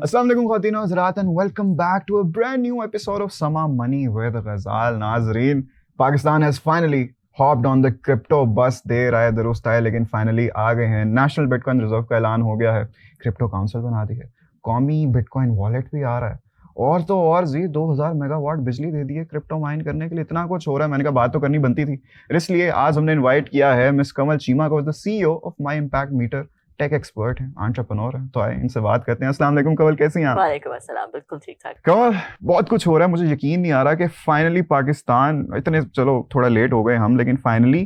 अस्सलाम वालेकुम ख़वातीन और हज़रात and welcome back to a brand new episode of Samaa money with Ghazal नाज़रीन। Pakistan has finally hopped on the crypto bus. देर आए दुरुस्त आए लेकिन फाइनली आ गए हैं। नेशनल बिटकॉइन रिजर्व का ऐलान हो गया है, क्रिप्टो काउंसिल बना दी है, कौमी बिटकॉइन वॉलेट भी आ रहा है और तो और जी 2000 मेगावाट बिजली दे दी है क्रिप्टो माइन करने के लिए। इतना कुछ हो रहा है, मैंने कहा बात तो करनी बनती थी। इसलिए आज हमने इन्वाइट किया है मिस कमल चीमा को, the CEO of my impact meter, tech expert हैं, एंटरप्रेन्योर हैं। तो आए इनसे बात करते हैं। अस्सलाम वालेकुम कमल, कैसी हैं आप? वालेकुम अस्सलाम, बिल्कुल ठीक ठाक। कमल, बहुत कुछ हो रहा है, मुझे यकीन नहीं आ रहा कि फाइनली पाकिस्तान इतने, चलो थोड़ा लेट हो गए हम, लेकिन फाइनली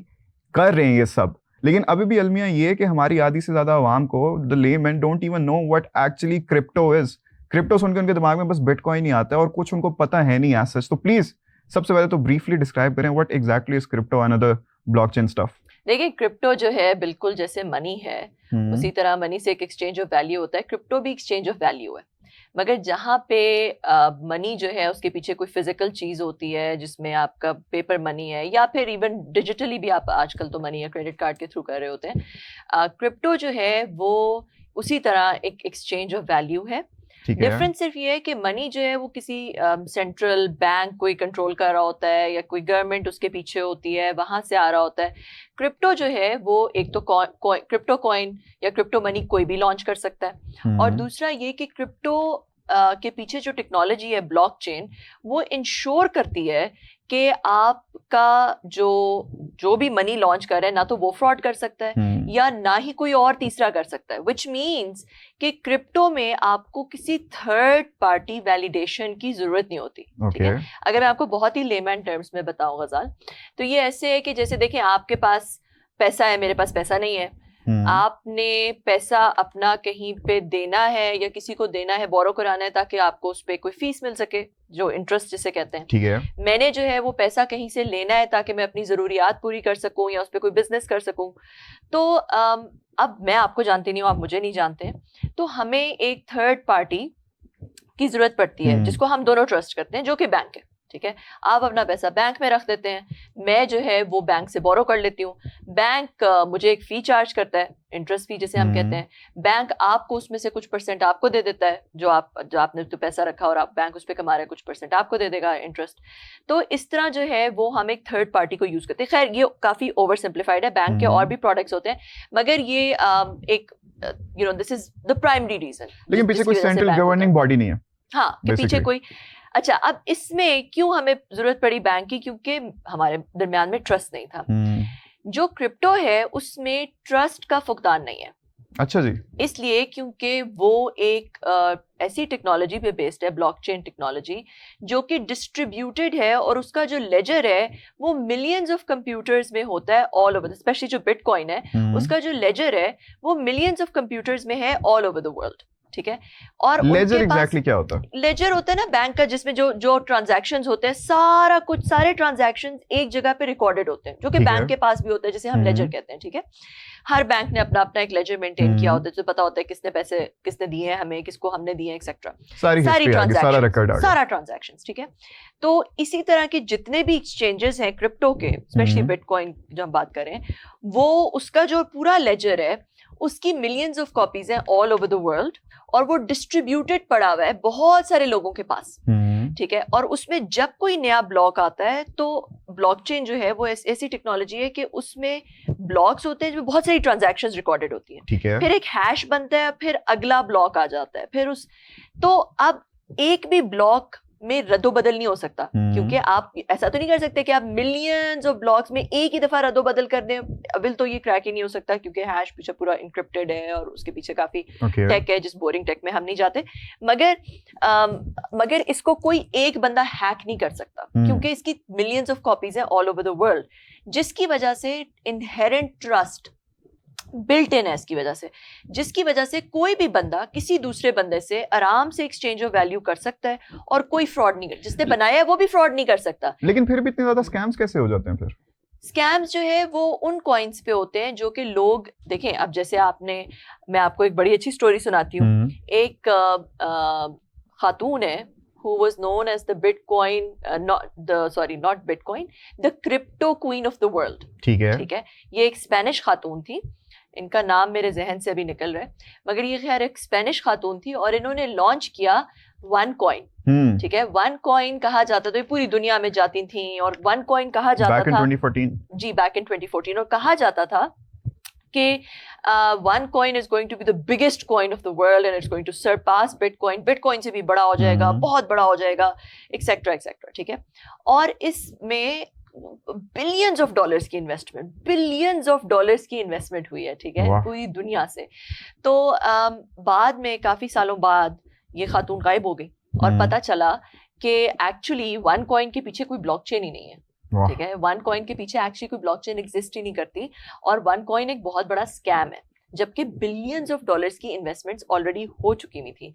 कर रहे हैं ये सब। लेकिन अभी भी अलमिया ये है कि हमारी आधी से ज्यादा आवाम को, the layman don't even know what actually crypto is. Crypto सुनकर उनके दिमाग में बस बिटकॉइन ही आता है और कुछ उनको पता है नहीं एज सच। तो प्लीज सबसे पहले तो ब्रीफली डिस्क्राइब करें what exactly is crypto and other blockchain stuff. देखिए, क्रिप्टो जो है बिल्कुल जैसे मनी है, उसी तरह मनी से एक एक्सचेंज ऑफ वैल्यू होता है, क्रिप्टो भी एक्सचेंज ऑफ वैल्यू है। मगर जहाँ पे मनी जो है उसके पीछे कोई फिजिकल चीज होती है जिसमें आपका पेपर मनी है, या फिर इवन डिजिटली भी आप आजकल तो मनी या क्रेडिट कार्ड के थ्रू कर रहे होते हैं। क्रिप्टो जो है वो उसी तरह एक एक्सचेंज ऑफ वैल्यू है। डिफरेंस सिर्फ ये है कि मनी जो है वो किसी सेंट्रल बैंक कोई कंट्रोल कर रहा होता है या कोई गवर्नमेंट उसके पीछे होती है, वहां से आ रहा होता है। क्रिप्टो जो है वो एक तो क्रिप्टो कॉइन या क्रिप्टो मनी कोई भी लॉन्च कर सकता है, और दूसरा ये कि क्रिप्टो के पीछे जो टेक्नोलॉजी है ब्लॉकचेन, वो इंश्योर करती है कि आपका जो भी मनी लॉन्च कर रहा है ना तो वो फ्रॉड कर सकता है या ना ही कोई और तीसरा कर सकता है। विच मीन्स कि क्रिप्टो में आपको किसी थर्ड पार्टी वैलिडेशन की जरूरत नहीं होती। ठीक है, अगर मैं आपको बहुत ही लेमैन टर्म्स में बताऊं गजाल, तो ये ऐसे है कि जैसे देखें, आपके पास पैसा है, मेरे पास पैसा नहीं है। आपने पैसा अपना कहीं पे देना है या किसी को देना है, बोरो कराना है, ताकि आपको उस पर कोई फीस मिल सके, जो इंटरेस्ट जिसे कहते हैं। ठीक है, मैंने जो है वो पैसा कहीं से लेना है ताकि मैं अपनी जरूरियात पूरी कर सकूं या उस पर कोई बिजनेस कर सकूं। तो अब मैं आपको जानती नहीं हूँ, आप मुझे नहीं जानते, तो हमें एक थर्ड पार्टी की जरूरत पड़ती है जिसको हम दोनों ट्रस्ट करते हैं, जो कि बैंक है। ठीक है, आप अपना पैसा बैंक में रख देते हैं, मैं जो है वो बैंक से बोरो कर लेती हूँ। बैंक मुझे एक फी चार्ज करता है, इंटरेस्ट फी जिसे हम कहते हैं। बैंक आपको उसमें से कुछ परसेंट आपको दे देता है, जो आपने तो पैसा रखा और आप बैंक उस पर कमा रहे हैं, कुछ परसेंट आपको दे देगा इंटरेस्ट। तो इस तरह जो है वो हम एक थर्ड पार्टी को यूज करते हैं। खैर ये काफी ओवर सिंप्लीफाइड है, बैंक के और भी प्रोडक्ट्स होते हैं, मगर ये एक this is the primary reason. लेकिन पीछे कोई सेंट्रल गवर्निंग बॉडी नहीं है। हाँ, कि पीछे कोई। अच्छा, अब इसमें क्यों हमें जरूरत पड़ी बैंक की? क्योंकि हमारे दरमियान में ट्रस्ट नहीं था। जो क्रिप्टो है उसमें ट्रस्ट का फुकदान नहीं है। अच्छा जी। इसलिए क्योंकि वो एक ऐसी टेक्नोलॉजी पे बेस्ड है, ब्लॉकचेन टेक्नोलॉजी, जो कि डिस्ट्रीब्यूटेड है, और उसका जो लेजर है वो मिलियंस ऑफ कंप्यूटर्स में होता है ऑल ओवर। स्पेशली जो बिटकॉइन है उसका जो लेजर है वो मिलियंस ऑफ कंप्यूटर्स में है ऑल ओवर द वर्ल्ड। ठीक है, और लेजर एग्जैक्टली क्या होता है? लेजर होता है ना बैंक का, जिसमें जो ट्रांजैक्शंस होते हैं, सारा कुछ, सारे ट्रांजैक्शंस एक जगह पे रिकॉर्डेड होते हैं, जो कि बैंक के पास भी होता है, जिसे हम लेजर कहते हैं। ठीक है, हर बैंक ने अपना अपना एक लेजर मेंटेन किया होता है, जो पता होता है किसने पैसे किसने दिए हैं हमें, किसको हमने दिए हैं, एक्सेट्रा, सारी ट्रांजैक्शंस, सारा ट्रांजैक्शंस। ठीक है, तो इसी तरह के जितने भी एक्सचेंजेस हैं क्रिप्टो के, स्पेशली बिटकॉइन जो हम बात करें, वो उसका जो पूरा लेजर है उसकी मिलियंस ऑफ कॉपीज हैं ऑल ओवर द वर्ल्ड, और वो डिस्ट्रीब्यूटेड पड़ा हुआ है बहुत सारे लोगों के पास। ठीक है, और उसमें जब कोई नया ब्लॉक आता है तो ब्लॉकचेन जो है वो ऐसी टेक्नोलॉजी है कि उसमें ब्लॉक्स होते हैं जो बहुत सारी ट्रांजैक्शंस रिकॉर्डेड होती हैं। ठीक है, फिर एक हैश बनता है, फिर अगला ब्लॉक आ जाता है, फिर तो अब एक भी ब्लॉक में रद्दोबदल नहीं हो सकता, क्योंकि आप ऐसा तो नहीं कर सकते कि आप मिलियंस ऑफ ब्लॉक्स में एक ही दफा रद्दोबदल कर दें। अविल तो ये क्रैक ही नहीं हो सकता, क्योंकि हैश पीछे पूरा इंक्रिप्टेड है और उसके पीछे काफी टेक है, जिस बोरिंग टेक में हम नहीं जाते। मगर इसको कोई एक बंदा हैक नहीं कर सकता, क्योंकि इसकी मिलियंस ऑफ कॉपीज हैं ऑल ओवर द वर्ल्ड, जिसकी वजह से इनहेरेंट ट्रस्ट बिल्ट इन है, इसकी वजह से, जिसकी वजह से कोई भी बंदा किसी दूसरे बंदे से आराम से एक्सचेंज ऑफ वैल्यू कर सकता है, और कोई फ्रॉड नहीं कर, जिसने बनाया है वो भी फ्रॉड नहीं कर सकता। लेकिन फिर भी इतने ज्यादा स्कैम्स कैसे हो जाते हैं? फिर स्कैम्स जो है वो उन कॉइन्स पे होते हैं जो कि लोग, देखें अब जैसे मैं आपको एक बड़ी अच्छी स्टोरी सुनाती हूँ। एक खातून है who was known as the Bitcoin, not Bitcoin, the crypto queen of the world. ठीक है, ये एक स्पेनिश खातून थी इनका नाम मेरे जहन से अभी निकल रहा है, मगर ये खैर एक स्पेनिश खातून थी और इन्होंने लॉन्च किया वन कॉइन। ठीक है, वन कॉइन कहा जाता था, पूरी दुनिया में जाती थी और वन कॉइन कहा जाता back in था 2014 जी, बैक इन 2014, और कहा जाता था कि one coin is going to be the biggest coin of the world and it's going to surpass bitcoin, bitcoin से भी बड़ा हो जाएगा, बहुत बड़ा हो जाएगा, एक्सेट्रा एक्सेट्रा। ठीक है, और इसमें बिलियंस ऑफ डॉलर्स की इन्वेस्टमेंट, बिलियंस ऑफ डॉलर्स की इन्वेस्टमेंट हुई है। ठीक है, पूरी दुनिया से। तो बाद में काफी सालों बाद ये खातून गायब हो गई और पता चला कि एक्चुअली वन कॉइन के पीछे कोई ब्लॉकचेन ही नहीं है। ठीक है, वन कॉइन के पीछे एक्चुअली कोई ब्लॉकचेन एग्जिस्ट ही नहीं करती और वन कॉइन एक बहुत बड़ा स्कैम है, जबकि बिलियंस ऑफ डॉलर्स की इन्वेस्टमेंट्स ऑलरेडी हो चुकी हुई थी।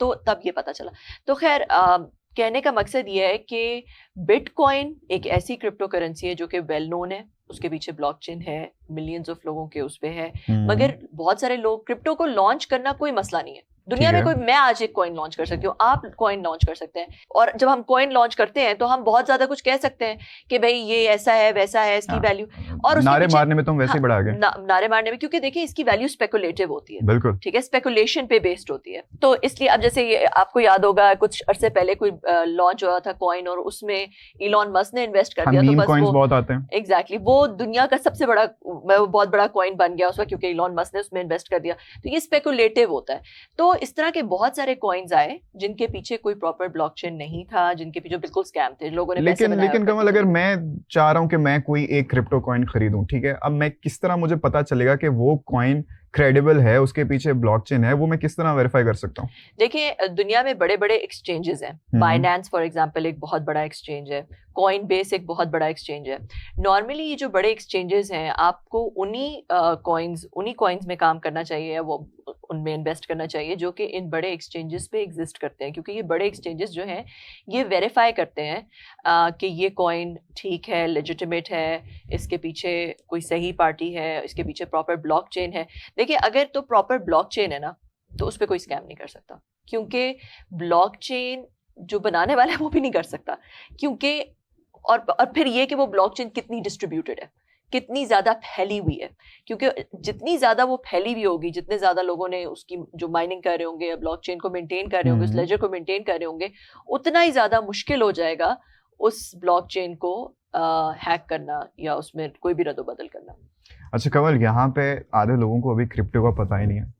तो तब ये पता चला। तो खैर कहने का मकसद ये है कि बिटकॉइन एक ऐसी क्रिप्टो करेंसी है जो कि वेल नोन है, उसके पीछे ब्लॉकचेन है, मिलियंस ऑफ लोगों के उस पे है, मगर बहुत सारे लोग, क्रिप्टो को लॉन्च करना कोई मसला नहीं है दुनिया में। कोई, मैं आज एक कॉइन लॉन्च कर सकती हूँ, आप कॉइन लॉन्च कर सकते हैं, और जब हम कॉइन लॉन्च करते हैं तो हम बहुत ज्यादा कुछ कह सकते हैं कि भाई ये ऐसा है वैसा है, इसकी वैल्यू, और नारे मारने में तो हम वैसे ही बढ़ा गए। नारे मारने में, क्योंकि देखिए इसकी वैल्यू स्पेकुलेटिव होती है। बिल्कुल, ठीक है, स्पेकुलेशन पे बेस्ड होती है। तो इसलिए अब जैसे ये आपको याद होगा कुछ अरसे पहले कोई लॉन्च हुआ था कॉइन और उसमें इलॉन मस्क ने इन्वेस्ट कर दिया, तो बस वो बहुत आते हैं। एग्जैक्टली, वो दुनिया का सबसे बड़ा, बहुत बड़ा कॉइन बन गया उस वक्त, क्योंकि इलॉन मस्क ने उसमें इन्वेस्ट कर दिया। तो ये स्पेकुलेटिव होता है। तो इस तरह के बहुत सारे कॉइन्स आए जिनके पीछे कोई प्रॉपर ब्लॉकचेन नहीं था, जिनके पीछे बिल्कुल स्कैम थे, लोगों ने लेकिन कमल, अगर मैं चाह रहा हूं कि मैं कोई एक क्रिप्टो कॉइन खरीदूं, ठीक है, अब मैं किस तरह, मुझे पता चलेगा कि वो कॉइन क्रेडिबल है, उसके पीछे ब्लॉकचेन है, वो मैं किस तरह वेरीफाई कर सकता हूँ? देखिए दुनिया में बड़े बड़े एक्सचेंजेस हैं, बाइनेंस फॉर एग्जांपल एक बहुत बड़ा एक्सचेंज है, कॉइन बेस एक बहुत बड़ा एक्सचेंज है। नॉर्मली ये जो बड़े एक्सचेंजेस हैं, आपको उन्हीं कॉइन्स में काम करना चाहिए, वो उनमें इन्वेस्ट करना चाहिए जो कि इन बड़े एक्सचेंजेस पे एग्जिस्ट करते हैं, क्योंकि ये बड़े एक्सचेंजेस जो हैं ये वेरीफाई करते हैं कि ये कॉइन ठीक है, लेजिटिमेट है, इसके पीछे कोई सही पार्टी है, इसके पीछे प्रॉपर ब्लॉकचेन है। देखिए अगर तो प्रॉपर ब्लॉकचेन है ना, तो उस पर कोई स्कैम नहीं कर सकता, क्योंकि ब्लॉकचेन जो बनाने वाला है वो भी नहीं कर सकता, क्योंकि और फिर ये कि वो ब्लॉकचेन कितनी डिस्ट्रीब्यूटेड है, कितनी ज्यादा फैली हुई है, क्योंकि जितनी ज्यादा वो फैली हुई होगी, जितने ज्यादा लोगों ने उसकी जो माइनिंग कर रहे होंगे या ब्लॉकचेन को मेंटेन कर रहे होंगे, उस लेजर को मेंटेन कर रहे होंगे, उतना ही ज्यादा मुश्किल हो जाएगा उस ब्लॉकचेन को हैक करना या उसमें कोई भी रद्द-बदल करना। अच्छा कमल, यहाँ पे आधे लोगों को अभी क्रिप्टो का पता ही नहीं है,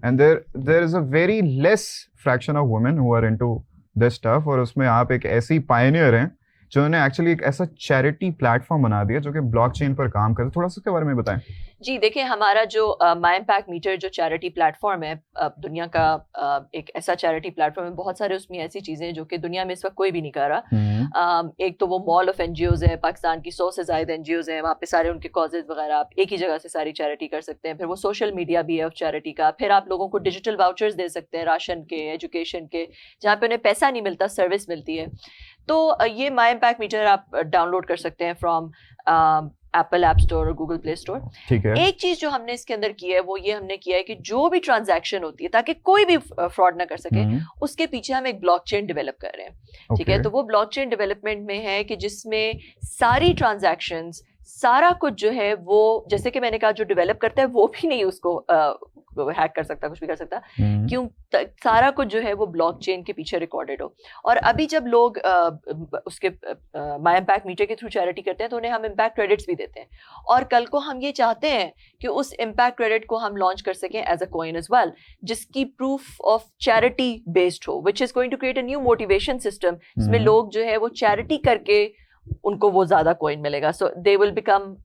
and there is a very less fraction of women who are into this stuff, और उसमें आप एक ऐसी पायनियर हैं जिन्होंने एक्चुअली एक ऐसा चैरिटी प्लेटफॉर्म बना दिया जो कि ब्लॉकचेन पर काम करे। थोड़ा सा उसके बारे में बताएं। जी देखिए, हमारा जो माई इम्पैक्ट मीटर जो चैरिटी प्लेटफॉर्म है, दुनिया का एक ऐसा चैरिटी प्लेटफॉर्म है, बहुत सारे उसमें ऐसी चीज़ें जो कि दुनिया में इस वक्त कोई भी नहीं कर रहा। एक तो वो मॉल ऑफ एनजीओज है, पाकिस्तान की 100 से ज़्यादा एनजीओज हैं, वहाँ पे सारे उनके कॉजेज वगैरह आप एक ही जगह से सारी चैरिटी कर सकते हैं। फिर वो सोशल मीडिया भी है ऑफ चैरिटी का। फिर आप लोगों को डिजिटल वाउचर्स दे सकते हैं, राशन के, एजुकेशन के, जहाँ पे उन्हें पैसा नहीं मिलता, सर्विस मिलती है। तो ये माई इम्पैक्ट मीटर आप डाउनलोड कर सकते हैं फ्रॉम एप्पल ऐप स्टोर और गूगल प्ले स्टोर। ठीक है। एक चीज जो हमने इसके अंदर की है वो ये हमने किया है कि जो भी ट्रांजैक्शन होती है, ताकि कोई भी फ्रॉड ना कर सके, उसके पीछे हम एक ब्लॉकचेन डेवलप कर रहे हैं। ठीक है, तो वो ब्लॉकचेन डेवलपमेंट में है कि जिसमें सारी ट्रांजैक्शंस, सारा कुछ जो है वो, जैसे कि मैंने कहा, जो डेवलप करता है वो भी नहीं उसको हैक कर सकता, कुछ भी कर सकता, क्यों, सारा कुछ जो है वो ब्लॉकचेन के पीछे रिकॉर्डेड हो। और अभी जब लोग उसके माई इम्पैक्ट मीटर के थ्रू चैरिटी करते हैं तो उन्हें हम इम्पैक्ट क्रेडिट्स भी देते हैं, और कल को हम ये चाहते हैं कि उस इम्पैक्ट क्रेडिट को हम लॉन्च कर सकें as a coin as well, जिसकी प्रूफ ऑफ चैरिटी बेस्ड हो, which is going to create a new motivation system, जिसमें लोग जो है वो चैरिटी करके उनको वो ज्यादा कॉइन मिलेगा। So they will become,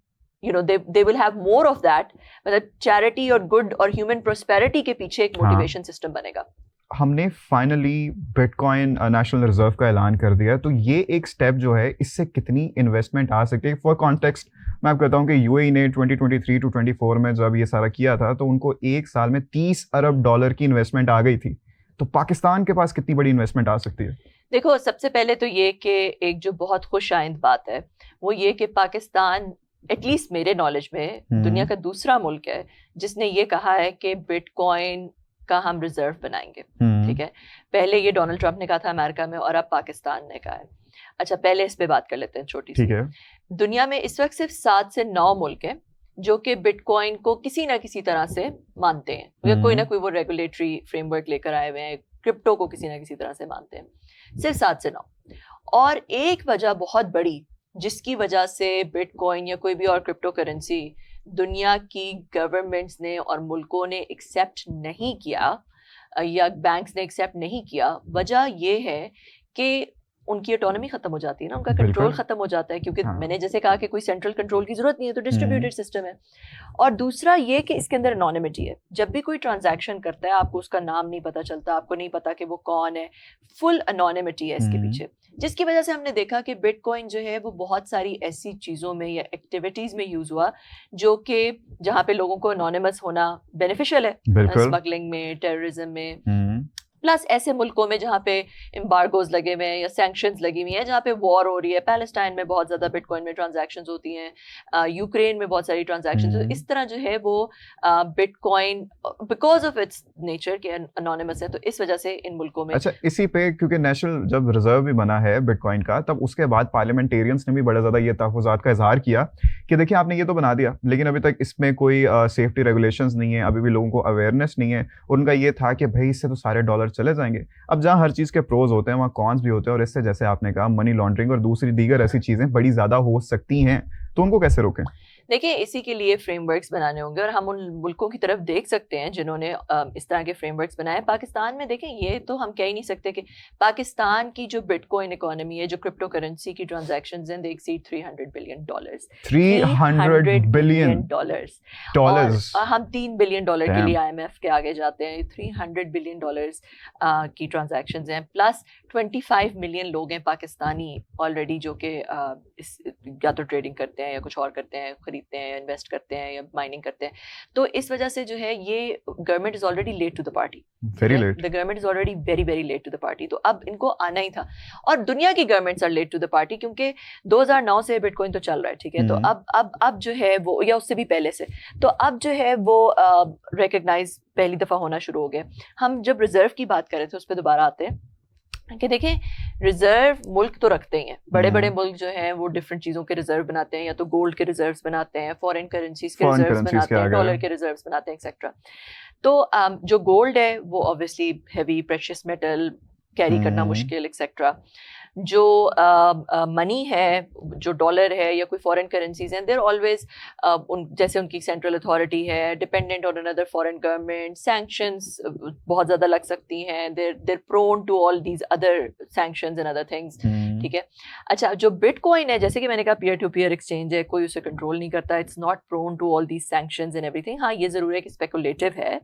you know, they will have more of that, मतलब चैरिटी और गुड और ह्यूमन प्रोस्पेरिटी के पीछे एक मोटिवेशन सिस्टम बनेगा। हमने फाइनली बिटकॉइन नेशनल रिजर्व का ऐलान कर दिया, तो ये एक स्टेप जो है, इससे कितनी इन्वेस्टमेंट आ सकती है? फॉर कॉन्टेक्स्ट मैं आपको कहता हूँ कि यूएई ने 2023 टू 24 में जब ये सारा किया था तो उनको एक साल में $30 अरब की इन्वेस्टमेंट आ गई थी। तो पाकिस्तान के पास कितनी बड़ी इन्वेस्टमेंट आ सकती है? देखो, सबसे पहले तो ये कि एक जो बहुत खुश आइंद बात है वो ये कि पाकिस्तान, एटलीस्ट मेरे नॉलेज में, दुनिया का दूसरा मुल्क है जिसने ये कहा है कि बिटकॉइन का हम रिजर्व बनाएंगे। ठीक है, पहले ये डोनाल्ड ट्रंप ने कहा था अमेरिका में, और अब पाकिस्तान ने कहा है। अच्छा, पहले इस पे बात कर लेते हैं छोटी सी। ठीक है। दुनिया में इस वक्त सिर्फ 7 से 9 मुल्क हैं जो कि बिटकॉइन को किसी ना किसी तरह से मानते हैं, या कोई ना कोई वो रेगुलेटरी फ्रेमवर्क लेकर आए हुए हैं, क्रिप्टो को किसी ना किसी तरह से मानते हैं, सिर्फ 7 से 9। और एक वजह बहुत बड़ी जिसकी वजह से बिटकॉइन या कोई भी और क्रिप्टो करेंसी दुनिया की गवर्नमेंट्स ने और मुल्कों ने एक्सेप्ट नहीं किया या बैंक्स ने एक्सेप्ट नहीं किया, वजह ये है कि उनकी ऑटोनॉमी खत्म हो जाती है ना, उनका कंट्रोल खत्म हो जाता है, क्योंकि मैंने जैसे कहा कि कोई सेंट्रल कंट्रोल की जरूरत नहीं है, तो डिस्ट्रीब्यूटेड सिस्टम है। और दूसरा ये कि इसके अंदर एनोनिमिटी है, जब भी कोई ट्रांजैक्शन करता है आपको उसका नाम नहीं पता चलता, आपको नहीं पता कि वो कौन है, फुल एनोनिमिटी है इसके पीछे, जिसकी वजह से हमने देखा कि बिटकॉइन जो है वो बहुत सारी ऐसी चीज़ों में या एक्टिविटीज़ में यूज़ हुआ जो कि जहाँ पे लोगों को एनोनिमस होना बेनिफिशियल है, स्मगलिंग में, टेररिज्म में, प्लस ऐसे मुल्कों में जहाँ पे एम्बार्गोज लगे हुए हैं या सैंक्शंस लगी हुई हैं, जहाँ पे वॉर हो रही है, पैलेस्टाइन में बहुत ज़्यादा बिटकॉइन में ट्रांजैक्शंस होती हैं, यूक्रेन में बहुत सारी ट्रांजैक्शंस, तो इस तरह जो है वो bitcoin because of its nature के एनोनिमस है, तो इस वजह से इन मुल्कों में। अच्छा, इसी पे क्योंकि नेशनल जब रिजर्व भी बना है बिटकॉइन का, तब उसके बाद पार्लियामेंटेरियंस ने भी बड़ा ज़्यादा ये तहफ़्फ़ुज़ात का इजहार किया कि देखिए आपने ये तो बना दिया, लेकिन अभी तक इसमें कोई सेफ्टी रेगुलेशंस नहीं है, अभी भी लोगों को अवेयरनेस नहीं है। उनका ये था कि भाई इससे तो सारे डॉलर चले जाएंगे। अब जहाँ हर चीज़ के प्रोज होते हैं वहाँ कॉन्स भी होते हैं, और इससे जैसे आपने कहा मनी लॉन्ड्रिंग और दूसरी दीगर ऐसी चीज़ें बड़ी ज़्यादा हो सकती हैं, तो उनको कैसे रोकें? देखिए, इसी के लिए फ्रेमवर्क्स बनाने होंगे और हम उन मुल्कों की तरफ देख सकते हैं जिन्होंने इस तरह के फ्रेमवर्क्स बनाए। पाकिस्तान में देखें, ये तो हम कह ही नहीं सकते कि पाकिस्तान की जो बिटकॉइन इकोनॉमी है, जो क्रिप्टो करेंसी की ट्रांजैक्शंस हैं, दे एक्सीड $300 बिलियन। $300 billion dollars. हम $3 बिलियन के लिए IMF के आगे जाते हैं। $300 बिलियन की ट्रांजैक्शंस हैं, प्लस 25 मिलियन लोग हैं पाकिस्तानी ऑलरेडी जो कि या तो ट्रेडिंग करते हैं या कुछ और करते हैं, खरीदते हैं, इन्वेस्ट करते हैं या माइनिंग करते हैं। तो इस वजह से जो है ये government is already late to the party, very late, the government is already very very late to the party. तो अब इनको आना ही था, और दुनिया की governments are late to the party, क्योंकि 2009 से बिटकॉइन तो चल रहा है, ठीक है, तो अब जो है वो, या उससे भी पहले से, तो अब जो है वो रिकग्नाइज पहली दफा होना शुरू हो गया। हम जब रिजर्व की बात कर रहे थे उस पर दोबारा आते हैं कि देखें, रिजर्व मुल्क तो रखते ही हैं, बड़े बड़े मुल्क जो हैं वो डिफरेंट चीज़ों के रिजर्व बनाते हैं, या तो गोल्ड के रिजर्व्स बनाते हैं, फॉरेन करेंसीज के रिजर्व्स बनाते हैं, डॉलर के रिजर्व्स बनाते हैं, एक्सेट्रा। तो जो गोल्ड है वो obviously heavy precious metal carry करना मुश्किल, एक्सेट्रा। जो मनी है, जो डॉलर है या कोई फॉरेन करेंसीज हैं, देर ऑलवेज जैसे उनकी सेंट्रल अथॉरिटी है, dependent on another foreign government, sanctions बहुत ज़्यादा लग सकती हैं, there prone to all these other sanctions and other things, ठीक है। अच्छा, जो बिटकॉइन है, जैसे कि मैंने कहा, पीयर टू पीयर एक्सचेंज है, कोई उसे कंट्रोल नहीं करता, it's not prone to all these sanctions and everything. हाँ, ये ज़रूर है कि स्पेकुलेटिव है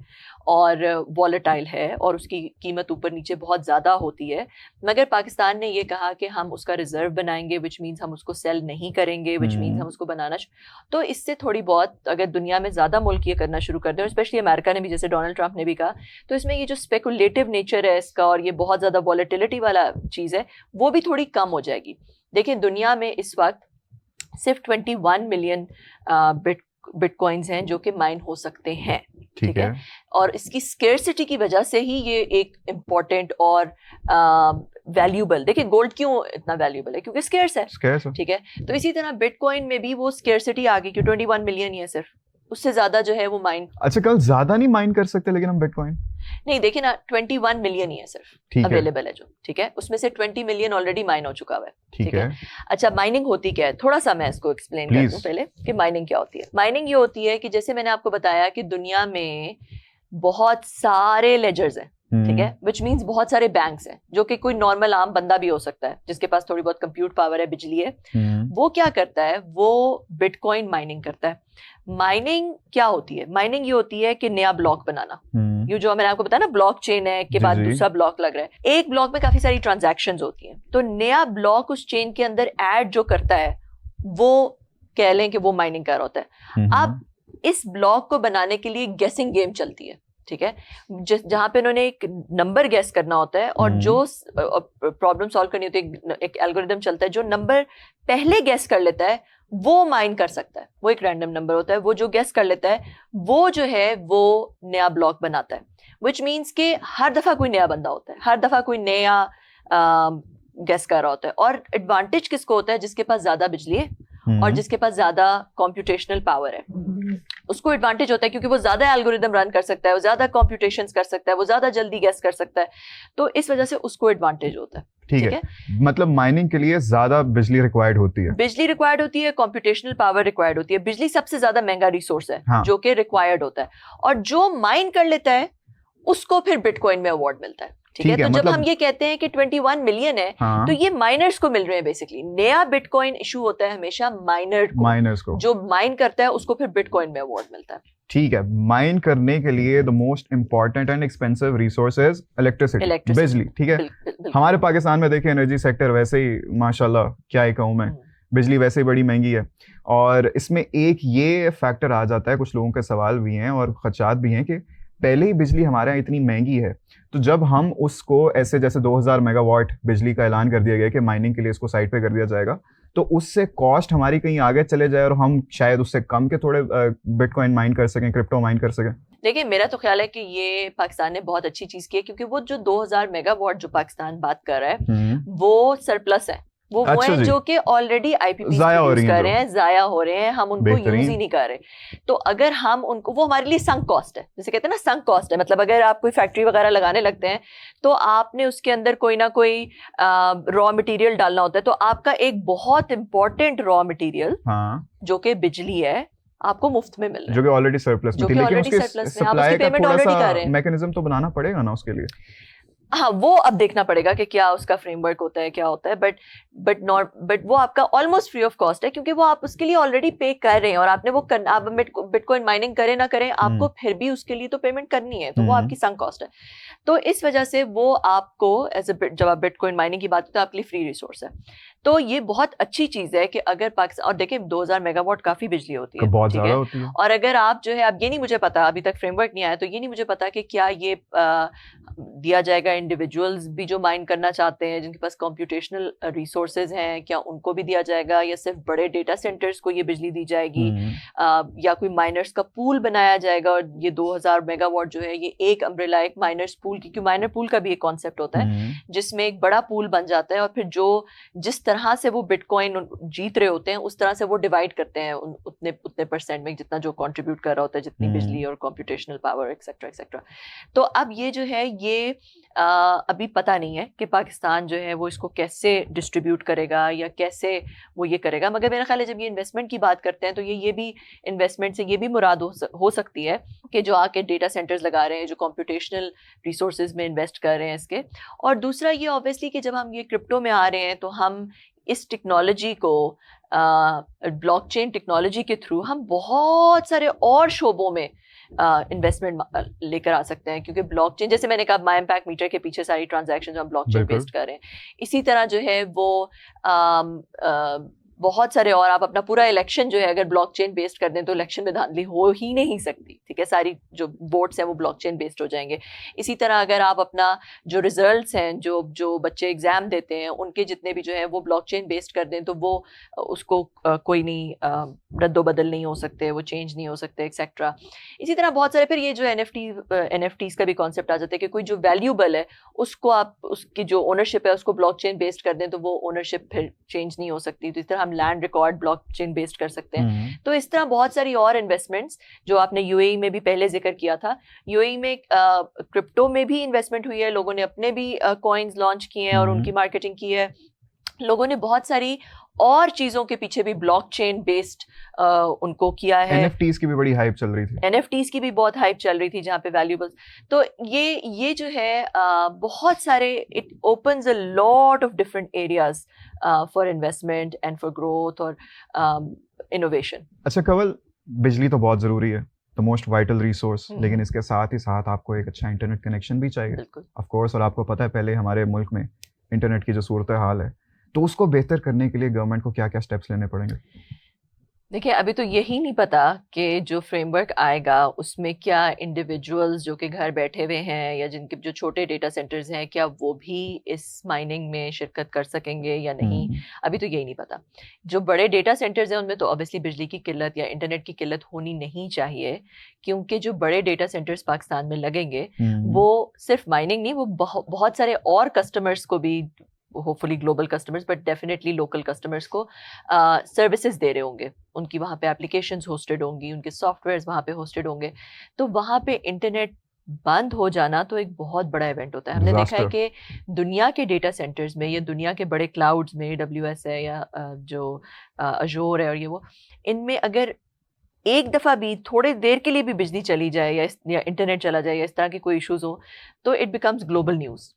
और वॉलेटाइल है और उसकी कीमत ऊपर नीचे बहुत ज़्यादा होती है, मगर पाकिस्तान ने ये कहा कि हम उसका रिजर्व बनाएंगे, विच मीन्स हम उसको सेल नहीं करेंगे, विच मीन्स हम उसको बनाना। तो इससे थोड़ी बहुत, अगर दुनिया में ज़्यादा मुल्क ये करना शुरू कर दें, और स्पेशली अमेरिका ने भी, जैसे डोनाल्ड ट्रंप ने भी कहा, तो इसमें ये जो स्पेकुलेटिव नेचर है इसका और ये बहुत ज़्यादा वॉलेटिलिटी वाला चीज़ है, वो भी थोड़ी कम हो जाएगी। देखिए, दुनिया में इस वक्त सिर्फ 21 मिलियन बिटकॉइंस हैं जो कि माइन हो सकते हैं, ठीक है, और इसकी स्केर्सिटी की वजह से ही ये एक इम्पोर्टेंट और वैल्यूबल, देखिए गोल्ड क्यों इतना वैल्यूबल है, क्योंकि स्केर्स है, ठीक है। तो इसी तरह बिटकॉइन में भी वो स्केर्सिटी आ गई कि 21 मिलियन ही है सिर्फ, उससे ज्यादा जो है वो माइन। अच्छा, कल ज्यादा नहीं माइन कर सकते लेकिन हम बिटकॉइन? नहीं, देखिए ना, 21 मिलियन ही है सिर्फ अवेलेबल है जो, ठीक है, उसमें से 20 मिलियन ऑलरेडी माइन हो चुका है, ठीक है। अच्छा, माइनिंग होती क्या है, थोड़ा सा मैं इसको एक्सप्लेन कर दूं पहले कि माइनिंग क्या होती है। माइनिंग ये होती है कि जैसे मैंने आपको बताया कि दुनिया में बहुत सारे लेजर्स हैं, ठीक है, विच मीन्स बहुत सारे बैंक्स हैं, जो कि कोई नॉर्मल आम बंदा भी हो सकता है जिसके पास थोड़ी बहुत कंप्यूट पावर है, बिजली है, वो क्या करता है, वो बिटकॉइन माइनिंग करता है। माइनिंग क्या होती है? माइनिंग ये होती है कि नया ब्लॉक बनाना, ये जो मैंने आपको बताया ना, ब्लॉक चेन है के बाद दूसरा ब्लॉक लग रहा है, एक ब्लॉक में काफी सारी ट्रांजैक्शंस होती हैं, तो नया ब्लॉक उस चेन के अंदर ऐड जो करता है वो कह लें कि वो माइनिंग कर रहा होता है। अब इस ब्लॉक को बनाने के लिए गेसिंग गेम चलती है, ठीक है, जहां पे उन्होंने एक नंबर गेस करना होता है और जो प्रॉब्लम सॉल्व करनी होती है, एक एल्गोरिदम चलता है, जो नंबर पहले गेस कर लेता है वो माइन कर सकता है, वो एक रैंडम नंबर होता है, वो जो गेस कर लेता है वो जो है वो नया ब्लॉक बनाता है, विच मीन्स कि हर दफा कोई नया बंदा होता है, हर दफा कोई नया गेस कर रहा होता है। और एडवांटेज किसको होता है? जिसके पास ज्यादा बिजली है और जिसके पास ज्यादा कंप्यूटेशनल पावर है उसको एडवांटेज होता है, क्योंकि वो ज्यादा एल्गोरिदम रन कर सकता है, वो ज्यादा कंप्यूटेशंस कर सकता है, वो ज्यादा जल्दी गेस कर सकता है, तो इस वजह से उसको एडवांटेज होता है। ठीक है, मतलब माइनिंग के लिए ज्यादा बिजली रिक्वायर्ड होती है, बिजली रिक्वायर्ड होती है, कंप्यूटेशनल पावर रिक्वायर्ड होती है। बिजली सबसे ज्यादा महंगा रिसोर्स है हाँ। जो कि रिक्वायर्ड होता है, और जो माइन कर लेता है उसको फिर बिटकॉइन में अवार्ड मिलता है। ठीक है, तो जब हम ये कहते हैं कि 21 मिलियन है, तो ये माइनर्स को मिल रहे हैं बेसिकली। नया बिटकॉइन इशू होता है हमेशा माइनर्स को, जो माइन करता है उसको फिर बिटकॉइन में अवार्ड मिलता है। ठीक है, माइन करने के लिए the most important and expensive resource is electricity, बिजली। ठीक है, हमारे पाकिस्तान में देखिए एनर्जी सेक्टर वैसे ही माशाल्लाह क्या ही कहूँ मैं, बिजली वैसे ही बड़ी महंगी है, और इसमें एक ये फैक्टर आ जाता है, कुछ लोगों के सवाल भी हैं और खदशात भी हैं कि पहले ही बिजली हमारे यहाँ इतनी महंगी है, तो जब हम उसको ऐसे जैसे 2000 मेगावाट बिजली का ऐलान कर दिया गया कि माइनिंग के लिए इसको साइड पे कर दिया जाएगा, तो उससे कॉस्ट हमारी कहीं आगे चले जाए और हम शायद उससे कम के थोड़े बिटकॉइन माइन कर सकें, क्रिप्टो माइन कर सकें। देखिए, मेरा तो ख्याल है कि ये पाकिस्तान ने बहुत अच्छी चीज की है, क्योंकि वो जो 2000 मेगावाट जो पाकिस्तान बात कर रहा है वो सरप्लस है, वो अच्छा है जो कि ऑलरेडी आईपीपी यूज कर रहे हैं, जाया हो रहे हैं, हम उनको यूज ही नहीं कर रहे। तो अगर हम उनको, वो हमारे लिए संक कॉस्ट है, जैसे कहते हैं ना संक कॉस्ट है, मतलब अगर आप कोई फैक्ट्री वगैरह लगाने लगते हैं तो आपने उसके अंदर कोई ना कोई रॉ मटेरियल डालना होता है, तो आपका एक बहुत इंपॉर्टेंट रॉ मटेरियल जो कि बिजली है आपको मुफ्त में मिल रहा है, जो कि ऑलरेडी सरप्लस में, लेकिन उसके सप्लाई का थोड़ा सा मैकेनिज्म तो बनाना पड़ेगा ना उसके लिए। हाँ, वो अब देखना पड़ेगा कि क्या उसका फ्रेमवर्क होता है, क्या होता है, बट वो आपका ऑलमोस्ट फ्री ऑफ कॉस्ट है, क्योंकि वो आप उसके लिए ऑलरेडी पे कर रहे हैं, और आपने वो आप बिटकॉइन माइनिंग करें ना करें, आपको फिर भी उसके लिए तो पेमेंट करनी है, तो वो आपकी संक कॉस्ट है। तो इस वजह से वो आपको जब आप बिटकॉइन माइनिंग की बात करते हैं, आपके लिए फ्री रिसोर्स है। तो ये बहुत अच्छी चीज है कि अगर पाकिस्तान, और देखिए 2000 मेगावाट काफी बिजली होती है, बहुत ज्यादा होती है, और अगर आप जो है, अब ये नहीं मुझे पता, अभी तक फ्रेमवर्क नहीं आया, तो ये नहीं मुझे पता कि क्या ये दिया जाएगा इंडिविजुअल्स भी जो माइन करना चाहते हैं, जिनके पास कंप्यूटेशनल रिसोर्सेज हैं, क्या उनको भी दिया जाएगा, या सिर्फ बड़े डेटा सेंटर्स को ये बिजली दी जाएगी, या कोई माइनर्स का पूल बनाया जाएगा, और ये 2000 मेगावाट जो है ये एक अम्ब्रेला, एक माइनर्स पूल, क्योंकि माइनर पूल का भी एक कॉन्सेप्ट होता है जिसमें एक बड़ा पूल बन जाता है, और फिर जो जिस तरह से वो बिटकॉइन जीत रहे होते हैं उस तरह से वो डिवाइड करते हैं उतने परसेंट में, जितना जो कंट्रीब्यूट कर रहा होता है, जितनी बिजली और कंप्यूटेशनल पावर एक्सेट्रा एक्सेट्रा। तो अब ये जो है ये अभी पता नहीं है कि पाकिस्तान जो है वो इसको कैसे डिस्ट्रीब्यूट करेगा या कैसे वो ये करेगा, मगर मेरा ख्याल है जब ये इन्वेस्टमेंट की बात करते हैं तो ये भी इन्वेस्टमेंट से ये भी मुराद हो सकती है कि जो आके डेटा सेंटर्स लगा रहे हैं, जो कंप्यूटेशनल रिसोर्सेज में इन्वेस्ट कर रहे हैं इसके। और दूसरा ये ऑब्वियसली कि जब हम ये क्रिप्टो में आ रहे हैं तो हम इस टेक्नोलॉजी को ब्लॉकचेन टेक्नोलॉजी के थ्रू हम बहुत सारे और शोबों में इन्वेस्टमेंट लेकर आ सकते हैं, क्योंकि ब्लॉकचेन, जैसे मैंने कहा, माई इम्पैक्ट मीटर के पीछे सारी ट्रांजैक्शन हम ब्लॉकचेन बेस्ड कर रहे हैं, इसी तरह जो है वो बहुत सारे और, आप अपना पूरा इलेक्शन जो है अगर ब्लॉकचेन बेस्ड कर दें तो इलेक्शन में धांधली हो ही नहीं सकती। ठीक है, सारी जो वोट्स हैं वो ब्लॉकचेन बेस्ड हो जाएंगे। इसी तरह अगर आप अपना जो रिजल्ट्स हैं, जो बच्चे एग्जाम देते हैं उनके जितने भी जो है वो ब्लॉकचेन बेस्ड कर दें तो वो उसको कोई नहीं रद्दोबदल नहीं हो सकते, वो चेंज नहीं हो सकते एक्सेट्रा। इसी तरह बहुत सारे, फिर ये जो NFTs का भी कॉन्सेप्ट आ जाता है कि कोई जो वैल्यूबल है उसको आप, उसकी जो ओनरशिप है उसको ब्लॉकचेन बेस्ड कर दें तो वो ओनरशिप फिर चेंज नहीं हो सकती। तो इस तरह हम लैंड रिकॉर्ड ब्लॉकचेन बेस्ड कर सकते हैं। तो इस तरह बहुत सारी और इन्वेस्टमेंट्स जो आपने यूएई में भी पहले जिक्र किया था, यूएई में क्रिप्टो में भी इन्वेस्टमेंट हुई है, लोगों ने अपने भी कॉइन्स लॉन्च किए हैं और उनकी मार्केटिंग की है। लोगों ने बहुत सारी और चीजों के पीछे भी ब्लॉकचेन बेस्ड उनको किया है। NFTs की भी बड़ी हाइप चल रही थी, NFTs की भी बहुत हाइप चल रही थी जहाँ पे वैल्यूएबल्स। तो ये जो है बहुत सारे, it opens a lot of different areas for investment and for growth और इनोवेशन। अच्छा कंवल, बिजली तो बहुत जरूरी है, द मोस्ट वाइटल रिसोर्स, लेकिन इसके साथ ही साथ आपको एक अच्छा इंटरनेट कनेक्शन भी चाहिए, ऑफ कोर्स। और आपको पता है पहले हमारे मुल्क में इंटरनेट की जो सूरत हाल है, तो उसको बेहतर करने के लिए गवर्नमेंट को क्या क्या स्टेप्स लेने पड़ेंगे? देखिए, अभी तो यही नहीं पता कि जो फ्रेमवर्क आएगा उसमें क्या इंडिविजुअल्स जो कि घर बैठे हुए हैं या जिनके जो छोटे डेटा सेंटर्स हैं, क्या वो भी इस माइनिंग में शिरकत कर सकेंगे या नहीं, अभी तो यही नहीं पता। जो बड़े डेटा सेंटर्स हैं उनमें तो ऑब्वियसली बिजली की किल्लत या इंटरनेट की किल्लत होनी नहीं चाहिए, क्योंकि जो बड़े डेटा सेंटर्स पाकिस्तान में लगेंगे वो सिर्फ माइनिंग नहीं, वो बहुत सारे और कस्टमर्स को भी hopefully global customers but definitely local customers को सर्विसेज दे रहे होंगे, उनकी वहाँ पे एप्लीकेशंस होस्टेड होंगी, उनके सॉफ्टवेयर्स वहाँ पे होस्टेड होंगे, तो वहाँ पे इंटरनेट बंद हो जाना तो एक बहुत बड़ा इवेंट होता है। हमने देखा है कि दुनिया के डेटा सेंटर्स में या दुनिया के बड़े क्लाउड्स में AWS है या जो अजोर है और ये वो, इनमें अगर एक दफ़ा भी थोड़े देर के लिए भी बिजली चली जाए या इंटरनेट चला जाए या इस तरह के कोई इश्यूज हो तो इट बिकम्स ग्लोबल न्यूज़।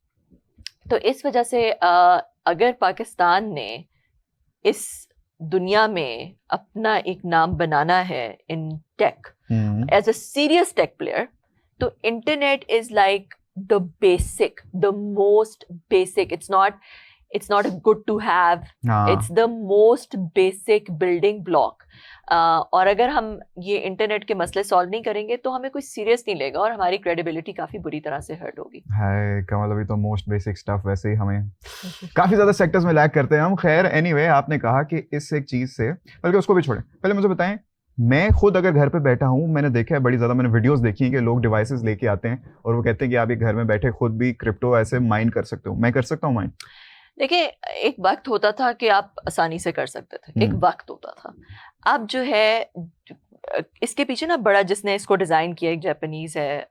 तो इस वजह से अगर पाकिस्तान ने इस दुनिया में अपना एक नाम बनाना है in tech as a serious tech player, तो internet is like the basic, the most basic, it's not a good to have, it's the most basic building block. और अगर हम ये इंटरनेट के मसले सॉल्व नहीं करेंगे तो हमें कोई सीरियस नहीं लेगा और हमारी क्रेडिबिलिटी काफी बुरी तरह से हर्ट होगी। है कमल, अभी तो मोस्ट बेसिक स्टफ वैसे ही हमें काफी ज्यादा सेक्टर्स में लैग करते हैं हम। खैर एनीवे, आपने कहा कि इस एक चीज से, बल्कि उसको भी छोड़ें, पहले मुझे बताएं, मैं खुद अगर घर पे बैठा हूँ, मैंने देखा है बड़ी ज़्यादा, मैंने वीडियोस देखी हैं कि लोग डिवाइसेस लेके आते हैं और वो कहते हैं कि आप ये घर में बैठे खुद भी क्रिप्टो ऐसे माइन कर सकते हो। मैं कर सकता हूँ माइन? देखिए, एक वक्त होता था कि आप आसानी से कर सकते थे, एक वक्त होता था। अब जो है इसके पीछे ना बड़ा, जिसने इसको डिज़ाइन किया एक जापानीज़ है,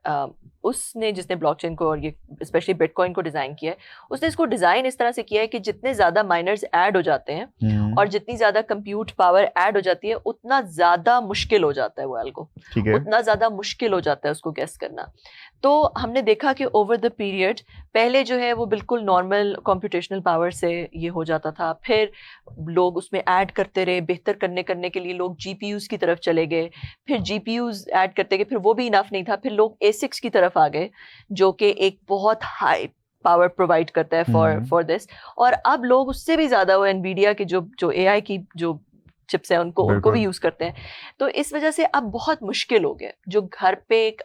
उसने जिसने ब्लॉकचेन को और ये स्पेशली बिटकॉइन को डिज़ाइन किया है, उसने इसको डिज़ाइन इस तरह से किया है कि जितने ज़्यादा माइनर्स ऐड हो जाते हैं और जितनी ज़्यादा कंप्यूट पावर ऐड हो जाती है उतना ज़्यादा मुश्किल हो जाता है वो एल्गो, उतना ज़्यादा मुश्किल हो जाता है उसको गेस करना। तो हमने देखा कि ओवर द पीरियड पहले जो है वो बिल्कुल नॉर्मल कंप्यूटेशनल पावर से ये हो जाता था, फिर लोग उसमें ऐड करते रहे, बेहतर करने के लिए लोग GPUs की तरफ चले गए, फिर GPUs ऐड करते गए, फिर वो भी इनफ नहीं था, फिर लोग ASICs की तरफ आ गए जो कि एक बहुत हाई पावर प्रोवाइड करता है फॉर दिस, और अब लोग उससे भी ज़्यादा वो NVIDIA की जो AI की जो चिप्स हैं उनको भी यूज करते हैं। तो इस वजह से अब बहुत मुश्किल हो गया, जो घर पे एक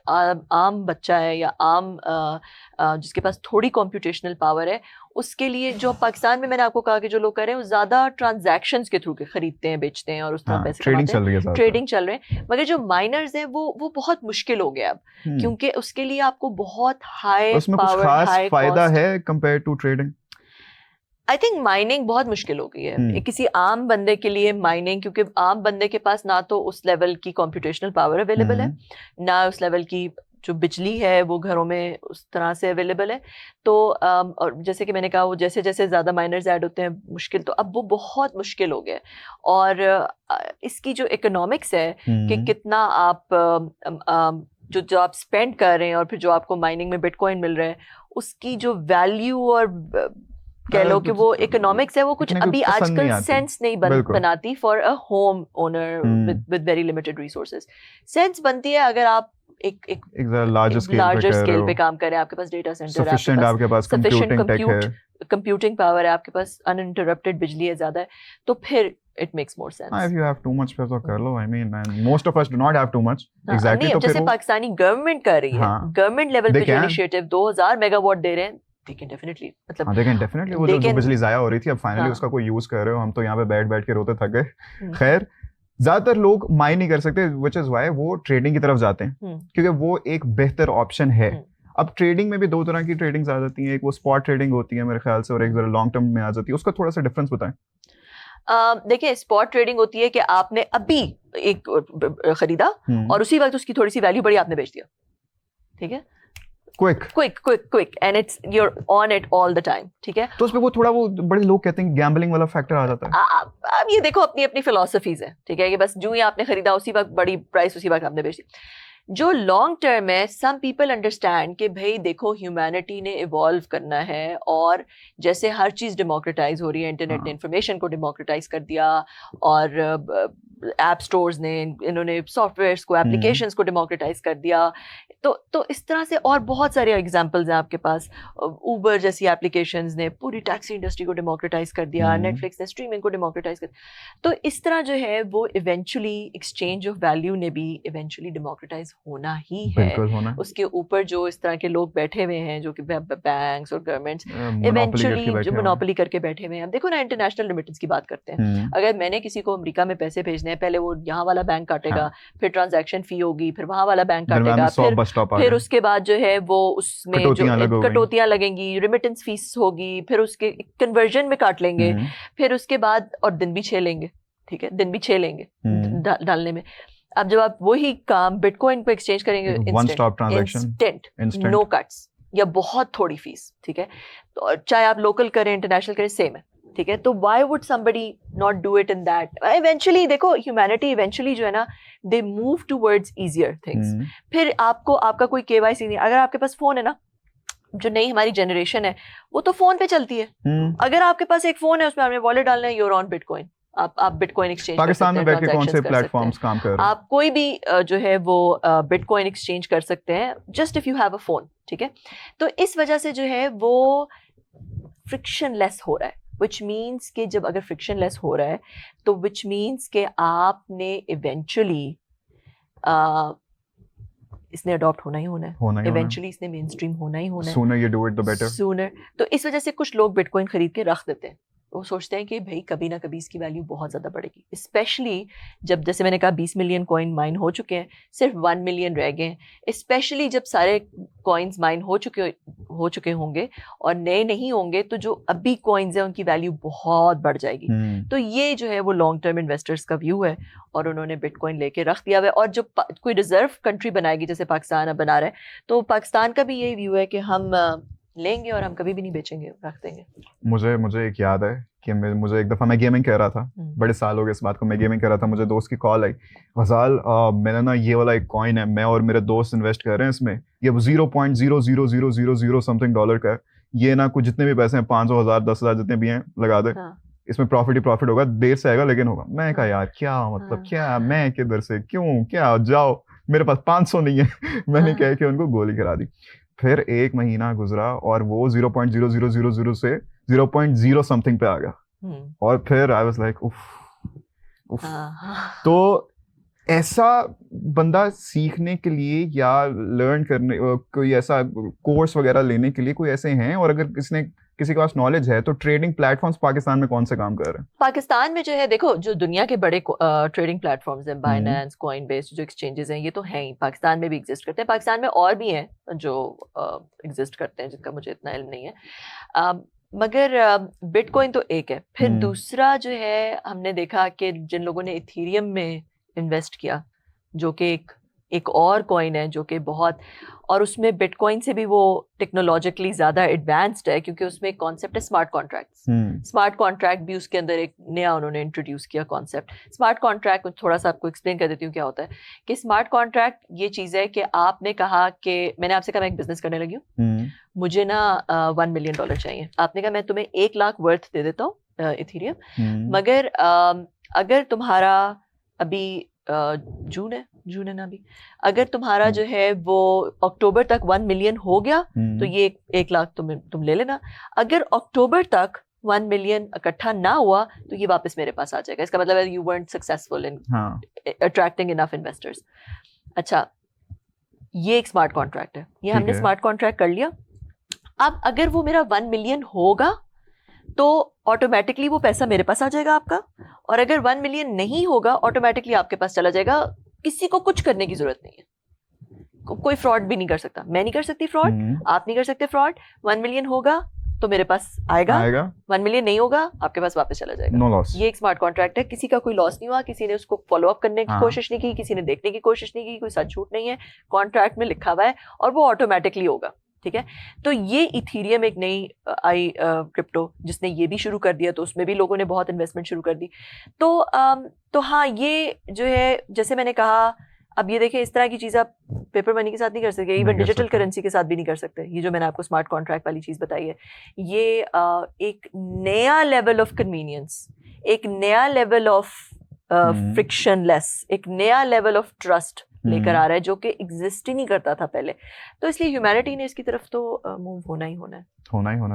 आम बच्चा है या आम जिसके पास थोड़ी कंप्यूटेशनल पावर है, उसके लिए, जो पाकिस्तान में मैंने आपको कहा कि जो लोग कर रहे हैं वो ज्यादा ट्रांजैक्शंस के थ्रू के खरीदते हैं, बेचते हैं और उस तरह पैसे कमाते हैं, ट्रेडिंग चल रहे हैं। मगर जो माइनर्स हैं वो बहुत मुश्किल हो गया अब, क्योंकि उसके लिए आपको बहुत हाई पावर, हाई फायदा है compare to trading. I think mining बहुत मुश्किल हो गई है किसी आम बंदे के लिए माइनिंग, क्योंकि आम बंदे के पास ना तो उस लेवल की कंप्यूटेशनल पावर अवेलेबल है, ना उस लेवल की जो बिजली है वो घरों में उस तरह से अवेलेबल है। तो और जैसे कि मैंने कहा, वो जैसे जैसे ज़्यादा माइनर्स ऐड होते हैं मुश्किल, तो अब वो बहुत मुश्किल हो गया। और इसकी जो इकोनॉमिक्स है कि कितना आप जो आप स्पेंड कर रहे हैं और फिर जो आपको माइनिंग में बिटकॉइन मिल रहा है, उसकी जो वैल्यू और कह लो कि वो इकोनॉमिक्स है, वो कुछ अभी आजकल सेंस नहीं बनाती for a home owner with very limited resources. Sense बनती है अगर आप एक लार्जर स्केल पे काम करें, आपके पास डेटा सेंटर है, आपके पास सफिशिएंट कंप्यूटिंग पावर है, आपके पास अनइंटरप्टेड बिजली है ज़्यादा है, तो फिर it makes more sense. If you have too much पैसा कर लो, I mean, and most of us do not have too much. Exactly. तो जैसे पाकिस्तानी गवर्नमेंट कर रही है, गवर्नमेंट लेवल पे जो इनिशिएटिव 2000 मेगावाट दे रहे हैं, they can definitely, मतलब they can definitely, वो जो बिजली जाया हो रही थी अब फाइनली उसका कोई यूज कर रहे हो। हम तो यहाँ पे बैठ के रोते थक गए। खैर, ज्यादातर लोग माइन नहीं कर सकते, which is why वो ट्रेडिंग की तरफ जाते हैं, क्योंकि वो एक बेहतर ऑप्शन है। अब ट्रेडिंग में भी दो तरह की ट्रेडिंग्स आ जाती हैं, एक वो स्पॉट ट्रेडिंग होती है मेरे ख्याल से, और एक जरा लॉन्ग टर्म में आ जाती है। उसका थोड़ा सा डिफरेंस बताएं। देखिए, स्पॉट ट्रेडिंग होती है कि आपने अभी एक खरीदा और उसी वक्त उसकी थोड़ी सी वैल्यू बढ़ी, आपने बेच दिया, ठीक है, quick and it's you're on it all the time, ठीक है। तो उसमें वो थोड़ा, वो बड़े लोग कहते हैं गैम्बलिंग वाला फैक्टर आ जाता है। अब ये देखो, अपनी अपनी फिलॉसफीज है, ठीक है, कि बस जो ही आपने खरीदा उसी वक्त बड़ी प्राइस, उसी वक्त आपने बेच दी। जो लॉन्ग टर्म है, सम पीपल अंडरस्टैंड कि भाई देखो, ह्यूमैनिटी ने इवॉल्व करना है, और जैसे हर चीज़ डेमोक्रेटाइज हो रही है, इंटरनेट ने इंफॉर्मेशन को डेमोक्रेटाइज कर दिया, और ऐप स्टोर्स ने, इन्होंने सॉफ्टवेयर्स को, एप्लीकेशंस को डेमोक्रेटाइज कर दिया। तो इस तरह से और बहुत सारे एग्जांपल्स हैं आपके पास। ऊबर जैसी एप्लीकेशंस ने पूरी टैक्सी इंडस्ट्री को डेमोक्रेटाइज कर दिया, नेटफ्लिक्स ने स्ट्रीमिंग को डेमोक्रेटाइज कर दिया। तो इस तरह जो है वो इवेंचुअली एक्सचेंज ऑफ वैल्यू ने भी इवेंचुअली डेमोक्रेटाइज होना ही है। उसके ऊपर जो इस तरह के लोग बैठे हुए हैं, जो कि बैंक्स और गवर्नमेंट्स इवेंचुअली जो मोनोपोली करके बैठे हुए हैं। अब देखो ना, इंटरनेशनल रेमिटेंस की बात करते हैं, अगर मैंने किसी को अमेरिका में पैसे भेजने हैं, पहले वो यहाँ वाला बैंक काटेगा, फिर ट्रांजैक्शन फी होगी, फिर वहाँ वाला बैंक काटेगा, फिर स्टॉप आ फिर गया, उसके बाद जो है वो उसमें जो कटौतियां अलग हो गई। कटौतियां लगेंगी, रेमिटेंस फीस होगी, फिर उसके कन्वर्जन में काट लेंगे, फिर उसके बाद और दिन भी 6 लेंगे, ठीक है, दिन भी 6 लेंगे डालने में। अब जब आप वही काम बिटकॉइन पे एक्सचेंज करेंगे, one stop transaction, instant, no cuts या बहुत थोड़ी फीस, ठीक है, तो चाहे आप लोकल करें इंटरनेशनल करें सेम है, ठीक है। तो why would somebody not do it in that? Eventually देखो ह्यूमैनिटी इवेंचुअली जो है ना, they move towards easier things. फिर आपका कोई केवाईसी नहीं, अगर आपके पास फोन है ना, जो नई हमारी जनरेशन है वो तो फोन पे चलती है। अगर आपके पास एक फोन है उसमें आपने वॉलेट डालना है, यूर ऑन बिटकॉइन, आप बिटकॉइन एक्सचेंज पाकिस्तान में बैठ के कौन से प्लेटफॉर्म्स काम कर रहे हैं? आप कोई भी जो है वो बिटकॉइन एक्सचेंज कर सकते हैं, just if you have a phone, ठीक है। तो इस वजह से जो है वो फ्रिक्शनलेस हो रहा है, विच मीन्स कि जब अगर फ्रिक्शनलेस हो रहा है तो विच मीन्स कि आपने इवेंचुअली इसने अडॉप्ट होना ही होना है, इवेंचुअली इसने मेन स्ट्रीम होना ही होना है, sooner you do it the better, sooner. तो इस वजह से कुछ लोग बिटकॉइन खरीद के रख देते हैं, वो सोचते हैं कि भाई कभी ना कभी इसकी वैल्यू बहुत ज़्यादा बढ़ेगी, स्पेशली जब जैसे मैंने कहा 20 मिलियन कॉइन माइन हो चुके हैं, सिर्फ 1 मिलियन रह गए हैं। स्पेशली जब सारे कॉइन्स माइन हो चुके होंगे और नए नहीं होंगे, तो जो अभी कॉइन्स हैं उनकी वैल्यू बहुत बढ़ जाएगी। तो ये जो है वो लॉन्ग टर्म इन्वेस्टर्स का व्यू है और उन्होंने बिटकॉइन लेके रख दिया हुआ है। और जो कोई रिजर्व कंट्री बनाएगी, जैसे पाकिस्तान अब बना रहा है, तो पाकिस्तान का भी यही व्यू है कि हम लेंगे और हम कभी भी नहीं बेचेंगे, रख देंगे। मुझे एक याद है कि मुझे एक दफ़ा मैं गेमिंग कर रहा था, बड़े साल हो गए इस बात को, मैं गेमिंग कर रहा था, मुझे दोस्त की कॉल आई, गजाल मैंने ना ये वाला एक कॉइन है, मैं और मेरे दोस्त इन्वेस्ट कर रहे हैं इसमें, ये 0.00000 समथिंग डॉलर का है, ये ना कुछ जितने भी पैसे हैं 500, 1000, 10,000 जितने भी हैं लगा दे, इसमें प्रॉफिट ही प्रॉफिट होगा, देर से आएगा लेकिन होगा। मैं कहा यार क्या मतलब, क्या मैं किधर से क्यों, क्या जाओ, मेरे पास 500 नहीं है। मैंने कह के उनको गोली करा दी। फिर 1 महीना गुजरा और वो 0.0000 से 0.0 समथिंग पे आ गया और फिर आई वाज लाइक उफ। तो ऐसा बंदा सीखने के लिए या लर्न करने, कोई ऐसा कोर्स वगैरह लेने के लिए कोई ऐसे हैं? और अगर किसी के पास नॉलेज है तो ट्रेडिंग प्लेटफॉर्म्स पाकिस्तान में कौन से काम कर रहे हैं? पाकिस्तान में जो है देखो, जो दुनिया के बड़े ट्रेडिंग प्लेटफॉर्म्स हैं, बाइनेंस, कॉइनबेस, जो एक्सचेंजेस हैं, ये तो हैं ही, पाकिस्तान में भी एग्जिस्ट करते हैं। पाकिस्तान में और भी हैं जो एग्जिस्ट करते हैं, जिनका मुझे इतना इल्म नहीं है, मगर बिटकॉइन तो एक है। फिर दूसरा जो है, हमने देखा कि जिन लोगों ने इथीरियम में इन्वेस्ट किया, जो कि एक और कॉइन है जो कि बहुत, और उसमें बिटकॉइन से भी वो टेक्नोलॉजिकली ज़्यादा एडवांस्ड है, क्योंकि उसमें एक कॉन्सेप्ट है स्मार्ट कॉन्ट्रैक्ट्स। स्मार्ट कॉन्ट्रैक्ट भी उसके अंदर एक नया उन्होंने इंट्रोड्यूस किया कॉन्सेप्ट। स्मार्ट कॉन्ट्रैक्ट थोड़ा सा आपको एक्सप्लेन कर देती हूँ क्या होता है। कि स्मार्ट कॉन्ट्रैक्ट ये चीज़ है कि आपने कहा कि मैंने आपसे कहा मैं एक बिजनेस करने लगी हूँ, मुझे ना $1 मिलियन चाहिए। आपने कहा मैं तुम्हें 1 लाख वर्थ दे देता हूँ इथीरियम, मगर अगर तुम्हारा अभी जून है ना अभी, अगर तुम्हारा जो है वो अक्टूबर तक 1 मिलियन हो गया तो ये 1 लाख तुम ले लेना। अगर अक्टूबर तक 1 मिलियन इकट्ठा ना हुआ तो ये वापस मेरे पास आ जाएगा। इसका मतलब है you weren't successful in attracting enough investors. अच्छा, ये एक स्मार्ट कॉन्ट्रैक्ट है, ये हमने स्मार्ट कॉन्ट्रैक्ट कर लिया। अब अगर वो मेरा 1 मिलियन होगा तो ऑटोमेटिकली वो पैसा मेरे पास आ जाएगा आपका, और अगर 1 मिलियन नहीं होगा ऑटोमेटिकली आपके पास चला जाएगा। किसी को कुछ करने की जरूरत नहीं है, कोई फ्रॉड भी नहीं कर सकता, मैं नहीं कर सकती फ्रॉड, आप नहीं कर सकते फ्रॉड। 1 मिलियन होगा तो मेरे पास आएगा, 1 मिलियन नहीं होगा आपके पास वापस चला जाएगा। No loss. ये एक स्मार्ट कॉन्ट्रैक्ट है, किसी का कोई लॉस नहीं हुआ, किसी ने उसको फॉलो अप करने की कोशिश नहीं की, किसी ने देखने की कोशिश नहीं की, कोई सच झूठ नहीं है, कॉन्ट्रैक्ट में लिखा हुआ है और वो ऑटोमेटिकली होगा, ठीक है। तो ये इथीरियम एक नई आई क्रिप्टो जिसने ये भी शुरू कर दिया, तो उसमें भी लोगों ने बहुत इन्वेस्टमेंट शुरू कर दी। तो हाँ, ये जो है जैसे मैंने कहा, अब ये देखें, इस तरह की चीज़ आप पेपर मनी के साथ नहीं कर सकते, इवन डिजिटल करेंसी के साथ भी नहीं कर सकते। ये जो मैंने आपको स्मार्ट कॉन्ट्रैक्ट वाली चीज़ बताई है, ये एक नया लेवल ऑफ कन्वीनियंस, एक नया लेवल ऑफ फ्रिक्शनलेस, एक नया लेवल ऑफ ट्रस्ट लेकर आ रहा है जो कि एग्जिस्ट ही नहीं करता था पहले। तो इसलिए ह्यूमैनिटी ने इसकी तरफ तो मूव होना ही होना है।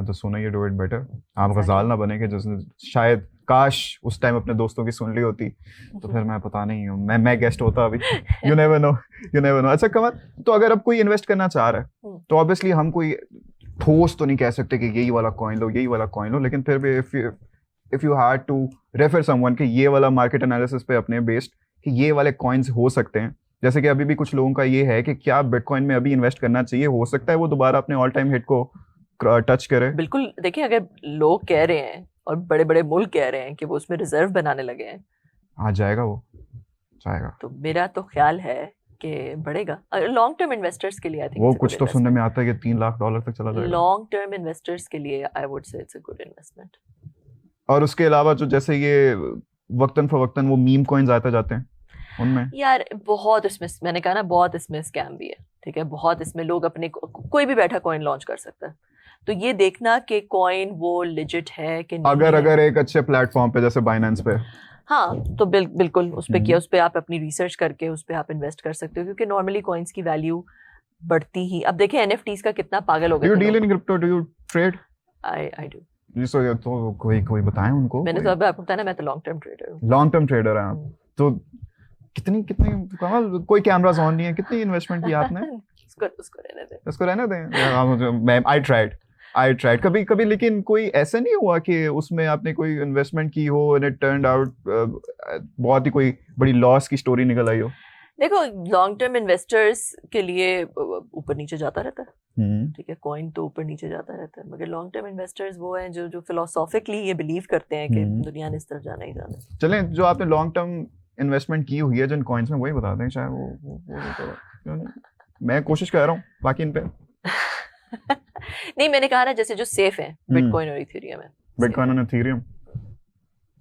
तो सोना यू डू इट बेटर। आप गजाल ना बने कि जिसने शायद काश उस टाइम अपने दोस्तों की सुन ली होती तो फिर मैं पता नहीं हूँ, मैं गेस्ट होता अभी। You never know. अच्छा कमर, तो अगर अब कोई इन्वेस्ट करना चाह रहा है तो ऑब्वियसली हम कोई ठोस तो नहीं कह सकते कि यही वाला कॉइन लो, लेकिन फिर भी if you had to refer someone कि ये वाला मार्केट एनालिसिस पे अपने बेस्ड कि ये वाले कॉइन्स हो सकते हैं, जैसे कि अभी भी कुछ लोगों का ये है कि क्या बिटकॉइन में अभी इन्वेस्ट करना चाहिए, हो सकता है वो दोबारा अपने ऑल टाइम हिट को टच करे? बिल्कुल, देखिए अगर लोग कह रहे हैं और बड़े बड़े मुल्क कह रहे हैं कि वो उसमें रिजर्व बनाने लगे हैं, आ जाएगा वो, जाएगा। तो मेरा तो ख्याल है कि बढ़ेगा। लॉन्ग टर्म इन्वेस्टर्स के लिए आई थिंक वो कुछ तो सुनने में आता है कि $3 लाख तक चला जाएगा। लॉन्ग टर्म इन्वेस्टर्स के लिए I would say it's a good investment. और उसके अलावा जो जैसे ये वक्तन फवक्तन वो मीम कॉइन्स आते जाते हैं, उनमें यार बहुत इसमें, मैंने कहा ना, बहुत इसमें स्कैम भी है, ठीक है, बहुत इसमें लोग अपने कोई भी बैठा कॉइन लॉन्च कर सकता है, तो ये देखना कि कॉइन वो लेजिट है कि नहीं है। अगर एक अच्छे प्लेटफॉर्म पे जैसे बाइनेंस पे, हाँ तो बिल्कुल उस पे किया, उस पे आप अपनी रिसर्च करके उस पे आप इन्वेस्ट कर सकते हो, क्योंकि नॉर्मली कॉइन्स की वैल्यू बढ़ती ही। अब देखिए NFTs का कितना पागल हो गया। Do you deal in crypto, do you trade? I do. तो कोई बताएं उनको। मैंने तो अभी आपको बताया ना, मैं तो लॉन्ग टर्म ट्रेडर हूँ। लॉन्ग टर्म ट्रेडर हैं आप, तो कितनी कमाल, कोई कैमरास ऑन नहीं है, कितनी इन्वेस्टमेंट की आपने? उसको रहने दें। मैं आई ट्राइड कभी, लेकिन कोई ऐसा नहीं हुआ कि उसमें आपने कोई इन्वेस्टमेंट की हो एंड इट टर्न्ड आउट बहुत ही कोई बड़ी लॉस की स्टोरी निकल आई हो? देखो, लॉन्ग टर्म इन्वेस्टर्स के लिए ऊपर नीचे जाता रहता है, ठीक है, कॉइन तो ऊपर नीचे जाता रहता है, मगर लॉन्ग टर्म इन्वेस्टर्स वो हैं जो फिलोसॉफिकली ये बिलीव करते हैं कि दुनिया ने इस तरफ जाना ही जाना है। चलें, जो आपने लॉन्ग टर्म इन्वेस्टमेंट की हुई है जिन कॉइन्स में, वही बता दें शायद वो मैं कोशिश कर रहा हूँ बाकी इन पे। नहीं, मैंने कहा ना, जैसे जो सेफ है बिटकॉइन और इथेरियम है। बिटकॉइन और इथेरियम,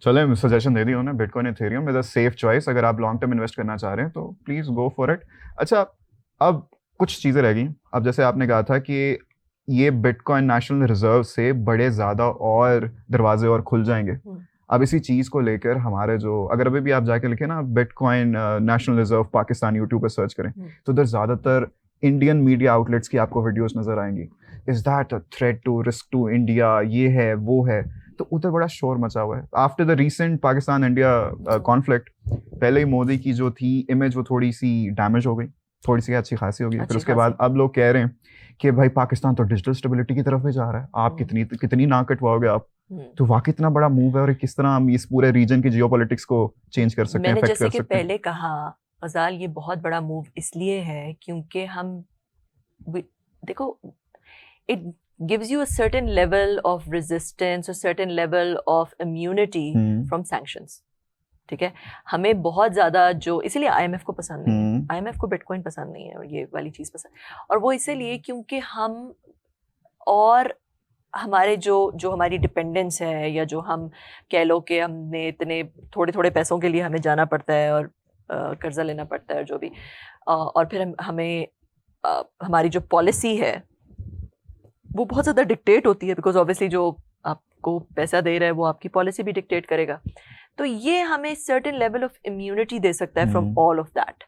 चले सजेशन दे दी उन्होंने, bitcoin Ethereum is a safe choice. अगर आप लॉन्ग टर्म इन्वेस्ट करना चाह रहे हैं तो प्लीज गो फॉर इट। अच्छा, अब कुछ चीजें रह गई। अब जैसे आपने कहा था कि ये बिटकॉइन नेशनल रिजर्व से बड़े ज्यादा और दरवाजे और खुल जाएंगे। अब इसी चीज को लेकर हमारे जो, अगर अभी भी आप जाके लिखे ना bitcoin national reserve Pakistan YouTube पर सर्च करें, तो उधर ज्यादातर इंडियन मीडिया आउटलेट्स की आपको वीडियोस नजर आएंगी। Is that a threat to risk to India, ये है वो है, तो उधर बड़ा शोर मचा हुआ है। After the recent Pakistan India conflict, पहले ही मोदी की जो थी इमेज वो थोड़ी सी डैमेज हो गई, थोड़ी सी अच्छी खासी हो गई। फिर उसके बाद अब लोग कह रहे हैं कि भाई पाकिस्तान तो डिजिटल स्टेबिलिटी की तरफ ही जा रहा है, आप कितनी नाक कटवाओगे आप। तो वाकई इतना बड़ा मूव है, और किस तरह हम इस पूरे रीजन की जियोपॉलिटिक्स को चेंज कर सकते हैं, मैंने अफेक्ट कर जैसे कि सकते हैं। पहले कहा अजाल, ये बहुत बड़ा मूव इसलिए है क्योंकि हम देखो, it gives you a certain level of resistance, a certain level of immunity from sanctions, ठीक है। हमें बहुत ज़्यादा जो, इसीलिए IMF को पसंद नहीं है, IMF को बिटकॉइन पसंद नहीं है, और ये वाली चीज़ पसंद, और वो इसीलिए क्योंकि हम, और हमारे जो हमारी डिपेंडेंस है, या जो हम कह लो कि हमने इतने थोड़े पैसों के लिए हमें जाना पड़ता है और कर्जा लेना पड़ता है, और जो भी, और फिर हमें हमारी जो पॉलिसी है वो बहुत ज़्यादा डिक्टेट होती है, बिकॉज ऑब्वियसली जो आपको पैसा दे रहा है वो आपकी पॉलिसी भी डिक्टेट करेगा। तो ये हमें सर्टेन लेवल ऑफ इम्यूनिटी दे सकता है फ्रॉम ऑल ऑफ दैट।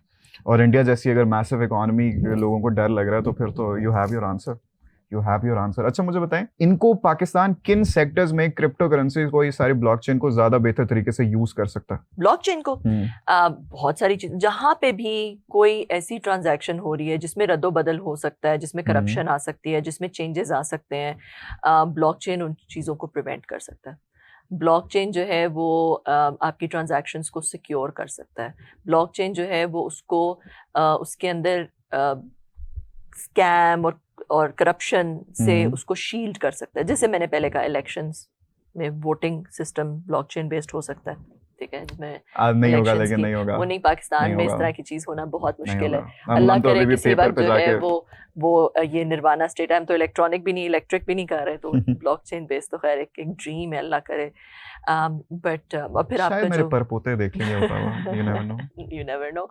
और इंडिया जैसी अगर मैसिव इकोनॉमी, लोगों को डर लग रहा है, तो फिर तो you have your answer, you have your answer. अच्छा, मुझे बताएं, इनको पाकिस्तान किन सेक्टर्स में क्रिप्टो करेंसी को, ये सारी ब्लॉकचेन को ज्यादा बेहतर तरीके से यूज कर सकता है? ब्लॉकचेन को बहुत सारी चीज, जहाँ पे भी कोई ऐसी ट्रांजैक्शन हो रही है जिसमें रद्दोबदल हो सकता है, जिसमें करप्शन आ सकती है, जिसमें चेंजेस आ सकते हैं, ब्लॉकचेन उन चीज़ों को प्रिवेंट कर सकता है। ब्लॉकचेन जो है वो आपकी ट्रांजैक्शंस को सिक्योर कर सकता है। ब्लॉकचेन जो है वो उसको उसके अंदर स्कैम और करप्शन से उसको शील्ड कर सकता है। जैसे मैंने पहले कहा, इलेक्शंस में वोटिंग सिस्टम ब्लॉकचेन बेस्ड हो सकता है, ठीक है, जिसमें नहीं होगा, लेकिन नहीं होगा, वो नहीं, पाकिस्तान में इस तरह की चीज होना बहुत मुश्किल है। अल्लाह करे किसी वक्त जो है वो ये निर्वाणा स्टेट, हम तो इलेक्ट्रॉनिक भी नहीं, इलेक्ट्रिक भी नहीं कर रहे, तो ब्लॉकचेन बेस्ड तो खैर एक ड्रीम है, अल्लाह करे। बट और फिर आपका मेरे परपोते देख लेंगे, यू नेवर नो।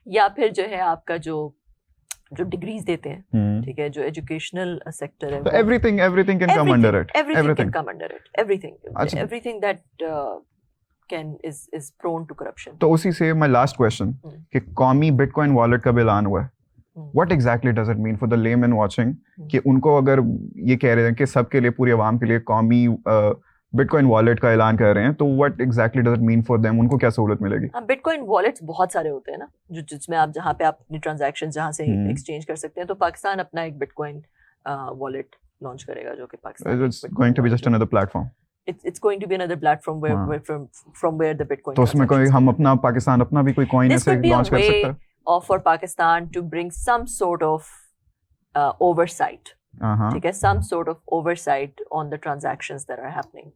या फिर जो है आपका जो डिग्रीज देते हैं, ठीक है, जो एजुकेशनल सेक्टर है, तो everything can come under it, everything can come under it, everything that is prone to corruption. तो उसी से my last question, कि कौमी बिटकॉइन वॉलेट का ऐलान हुआ है, what exactly does it mean for the layman watching, कि उनको अगर ये कह रहे हैं कि सबके लिए, पूरी आवाम के लिए कौमी बिटकॉइन वॉलेट का ऐलान कर रहे हैं, तो what exactly does it mean for them, उनको क्या सहूलत मिलेगी? बिटकॉइन वॉलेट्स बहुत सारे होते हैं ना, जिसमें आप, जहाँ पे आप अपनी ट्रांजैक्शन जहाँ से एक्सचेंज कर सकते हैं। तो पाकिस्तान अपना एक बिटकॉइन वॉलेट लॉन्च करेगा, जो कि Pakistan, it's going to be just another platform. It's going to be another platform from where the Bitcoin. तो उसमें कोई हम अपना, पाकिस्तान अपना भी कोई कॉइन ऐसे लॉन्च कर सकता है? or for Pakistan to bring some sort of oversight. ठीक है, some sort of oversight on the transactions that are happening.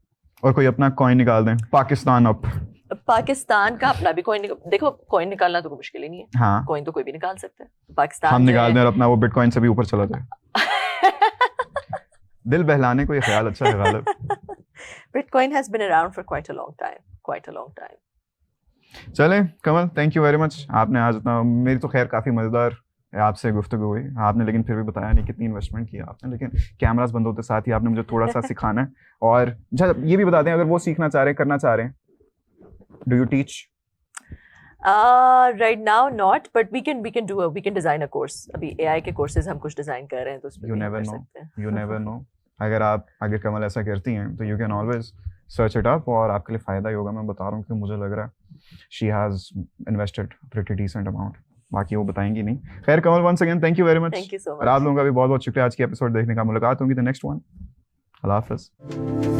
और कोई अपना कॉइन निकाल दें, पाकिस्तान अप। पाकिस्तान का अपना भी कॉइन, देखो कॉइन निकालना तो कोई मुश्किल ही नहीं है। हाँ, कॉइन तो कोई भी निकाल सकता है। पाकिस्तान हम निकाल दें और अपना वो बिटकॉइन से भी ऊपर चला जाए। दिल बहलाने को ये ख्याल अच्छा है Ghalib. Bitcoin has been around for quite a long time. चलें कमल, थैंक यू वेरी मच। आपने आज इतना, मेरी तो खैर काफ़ी मज़ेदार आपसे गुफ्तगू हुई आपने, लेकिन फिर भी बताया नहीं कितनी इन्वेस्टमेंट किया आपने, लेकिन कैमरास बंद होते साथ ही आपने मुझे थोड़ा सा सिखाना है। और ये भी बता दें, अगर वो सीखना चाह रहे हैं, करना चाह रहे हैं, do you teach? Right now not, but we can design a course. अभी AI के courses हम कुछ डिजाइन कर रहे हैं, तो उसमें You भी never कर know. सकते हैं। You never know. अगर कमल ऐसा करती हैं तो you can always search it up, और आपके लिए फ़ायदा ही होगा। मैं बता रहा हूँ कि मुझे लग रहा है she has invested pretty decent amount, बाकी वो बताएंगी नहीं। खैर Kamal, once again thank you very much. Thank you so और आप much. लोगों का भी बहुत बहुत शुक्रिया आज की एपिसोड देखने का। मुलाकात होंगी द नेक्स्ट वन। अल्लाह हाफ़िज़।